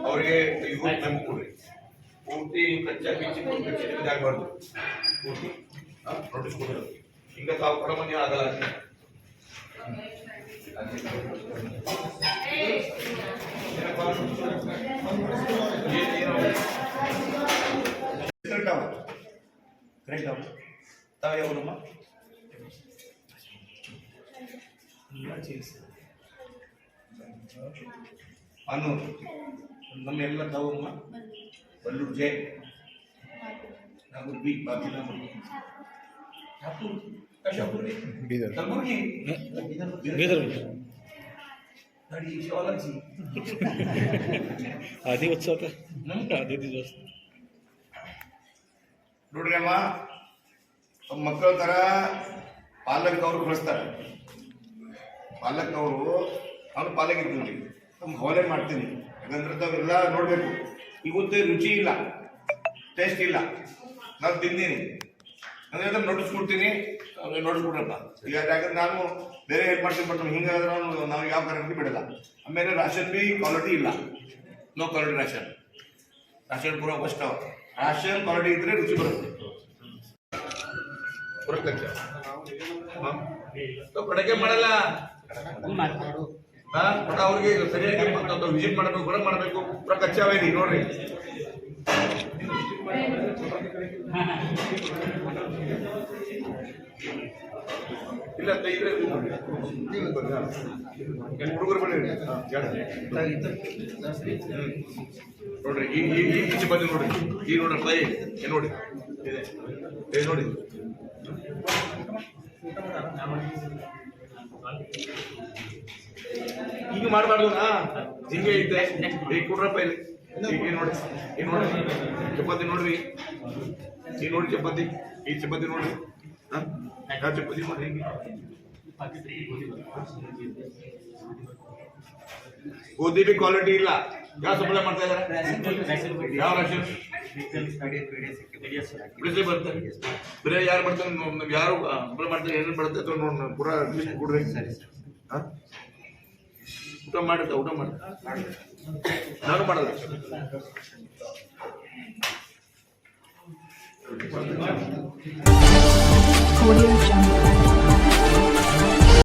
ಅವರಿಗೆ youth memo ಕೊಡ್ರಿ ಪೂರ್ತಿ ಕಚ್ಚಾ ಬೀಚ್ ಆಗಬಾರ್ದು ಪೂರ್ತಿ ನೋಟಿಸ್ ಕೊಡೋದು ಈಗ ತಾವು ಕೂಡ ಮನೆ ಆಗಲ್ಲ ತಾವು ಯಾವಮ್ಮ ಅನು ನಮ್ಮೆಲ್ಲ ತಾವಮ್ಮ ಬಲ್ಲೂರು ಜೆ ನಾಗೂರು ಬಿ ಬಾಗಿಲ आधी उत्सव होता आधी दिवस ನೋಡ್ರಿ ಅಮ್ಮ ಮಕ್ಕಳ ತರ ಪಾಲಕ್ ಅವರು ಕಳಿಸ್ತಾರೆ ಪಾಲಕ್ ಅವರು ಅವ್ನು ಪಾಲಕ್ ಇದ್ದೀನಿ ಹವಲೆ ಮಾಡ್ತೀನಿ ಯಾಕಂದ್ರೆ ತಾವೆಲ್ಲ ನೋಡ್ಬೇಕು ಇವತ್ತು ರುಚಿ ಇಲ್ಲ ಟೇಸ್ಟ್ ಇಲ್ಲ ನಾನು ತಿಂದೀನಿ ಅಂದ್ರೆ ಅದನ್ನ ನೋಟಿಸ್ ಕೊಡ್ತೀನಿ ನೋಟಿಸ್ ಕೊಡ್ರಪ್ಪ ಈಗ ಯಾಕಂದ್ರೆ ನಾನು ಬೇರೆ ಹೆಲ್ಪ್ ಮಾಡ್ತೀನಿ ಬಟ್ ಹಿಂಗಾದ್ರೆ ನಾವು ಯಾವ ಕಾರಣಕ್ಕೆ ಬಿಡಲ್ಲ ಆಮೇಲೆ ರಾಷನ್ ಬಿ ಕ್ವಾಲಿಟಿ ಇಲ್ಲ ನೋ ಕ್ವಾಲಿಟಿ ರಾಷನ್ ಪೂರ ಫಸ್ಟ್ ರಾಷನ್ ಕ್ವಾಲಿಟಿ ಇದ್ರೆ ರುಚಿ ಬರುತ್ತೆ ಕಡೆಗೆ ಮಾಡಲ್ಲ ಬಟ್ ಅವ್ರಿಗೆ ಸರಿಯಾಗಿ ವಿಸಿಟ್ ಮಾಡಬೇಕು ಕೂಡ ಮಾಡಬೇಕು ಪೂರ ಕಚ್ಚಾವೇರಿ ನೋಡ್ರಿ ಇಲ್ಲ ಇದ್ರೆ ಹುಡುಗರು ಬನ್ನಿ ನೋಡ್ರಿ ಈ ಚಪಾತಿ ನೋಡ್ರಿ ಈ ನೋಡ್ರಿ ಫ್ರೈ ನೋಡಿ ನೋಡಿ ಈಗ ಮಾಡಬಾರ್ದು ಹಿಂಗೆ ಐತೆ ಈಗ ಕೊಡ್ರಪ್ಪ ಇಲ್ಲಿ ಈಗ ನೋಡಿ ಈ ನೋಡಿ ಚಪಾತಿ ನೋಡ್ರಿ ಈ ನೋಡಿ ಚಪಾತಿ ಈ ಚಪಾತಿ ನೋಡ್ರಿ ಯಾವ ಚಪಾತಿ ಮಾಡಿ ಗೋಧಿ ಬಿ ಕ್ವಾಲಿಟಿ ಇಲ್ಲ ಯಾವ ಸಪ್ಲೈ ಮಾಡ್ತಾ ಇದಾರೆ ಯಾವ ರಾಷನ್ ಬರ್ತಾರೆ ಬೇರೆ ಯಾರು ಬರ್ತಾರೆ ಯಾರು ಸಪ್ಲೈ ಮಾಡ್ತಾರೆ ಏನೇನು ಬರುತ್ತೆ ನೋಡಿ ಪೂರಾ ಕೊಡ್ರಿ ಊಟ ಮಾಡುತ್ತ ಊಟ ಮಾಡ ನಾನು ಮಾಡಲ್ಲ Audio Jungle.